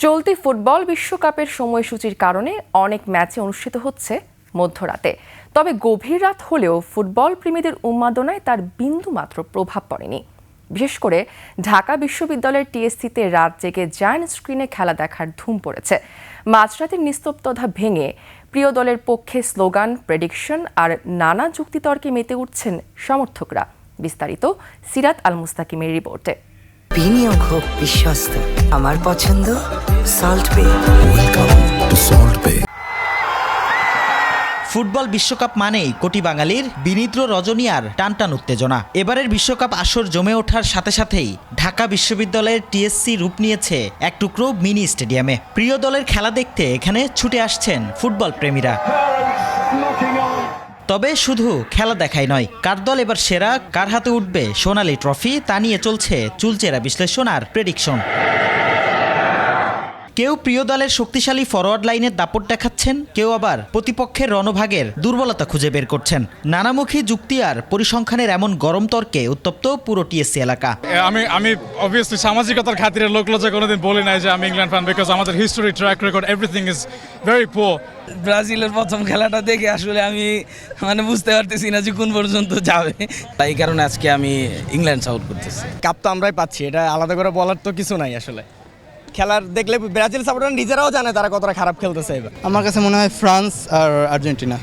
চলতি ফুটবল বিশ্বকাপের সময়সূচির কারণে অনেক ম্যাচে অনুষ্ঠিত হচ্ছে মধ্যরাতে। তবে গভীর রাত হলেও ফুটবল প্রেমীদের উন্মাদনায় তার বিন্দুমাত্র প্রভাব পড়েনি। বিশেষ করে ঢাকা বিশ্ববিদ্যালয়ের টিএসসিতে রাত জেগে জায়ান্ট স্ক্রিনে খেলা দেখার ধুম পড়েছে। মাঝরাতের নিস্তব্ধতা ভেঙে প্রিয় দলের পক্ষে স্লোগান, প্রেডিকশন আর নানা যুক্তিতর্কে মেতে উঠছেন সমর্থকরা। বিস্তারিত সিরাত আল মুস্তাকিমের রিপোর্টে। বিনিয়োগ হোক বিশ্বস্ত, আমার পছন্দ সল্ট বে। ফুটবল বিশ্বকাপ মানেই কোটি বাঙালির বিনিদ্র রজনী আর টানটান উত্তেজনা। এবারের বিশ্বকাপ আসর জমে ওঠার সাথে সাথেই ঢাকা বিশ্ববিদ্যালয়ের টিএসসি রূপ নিয়েছে এক টুকরো মিনি স্টেডিয়ামে। প্রিয় দলের খেলা দেখতে এখানে ছুটে আসছেন ফুটবল প্রেমীরা। তবে শুধু খেলা দেখাই নয়, কার দল এবার সেরা, কার হাতে উঠবে সোনালী ট্রফি, তা নিয়ে চলছে চুলচেরা বিশ্লেষণ আর প্রেডিকশন। কেউ প্রিয় দলের শক্তিশালী ফরওয়ার্ড লাইনের দাপট দেখাচ্ছেন, কেউ আবার প্রতিপক্ষের রণভাগের দুর্বলতা খুঁজে বের করছেন। নানামুখী যুক্তি আর পরিসংখ্যানের এমন গরম তর্কে উত্তপ্ত পুরো টিএসসি এলাকা। আমি অবভিয়াসলি সামাজিকতার খাতিরে লোকলজ্জা কোনোদিন বলি নাই যে আমি ইংল্যান্ড ফ্যান, বিকজ আমাদের history, track record, everything is very poor. ব্রাজিলের প্রথম খেলাটা দেখে আসলে আমি বুঝতে পারতেছি না যে কোন পর্যন্ত যাবে। এই কারণে আজকে আমি ইংল্যান্ড সাপোর্ট করতেছি। কাপ তো আমরাই পাচ্ছি, এটা আলাদা করে বলার তো কিছু নাই। আসলে খেলার দেখলে ব্রাজিল সাপোর্টার নিজেরাও জানে তারা কতটা খারাপ খেলতেছে এবার। আমার কাছে মনে হয় ফ্রান্স আর আর্জেন্টিনা,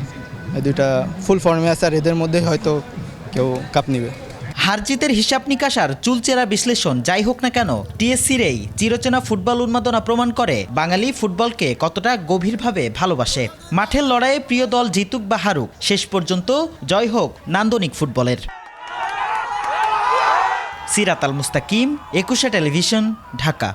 এই দুইটা ফুল ফর্মে আছে, আর এদের মধ্যে হয়তো কেউ কাপ নিবে। হারজিতের হিসাব নিকাশ আর চুলচেরা বিশ্লেষণ যাই হোক না কেন, টিএসসির এই চিরচেনা ফুটবল উন্মাদনা প্রমাণ করে বাঙালি ফুটবলকে কতটা গভীরভাবে ভালোবাসে। মাঠের লড়াইয়ে প্রিয় দল জিতুক বা হারুক, শেষ পর্যন্ত জয় হোক নান্দনিক ফুটবলের। সিরাত আল মুস্তাকিম, একুশে টেলিভিশন, ঢাকা।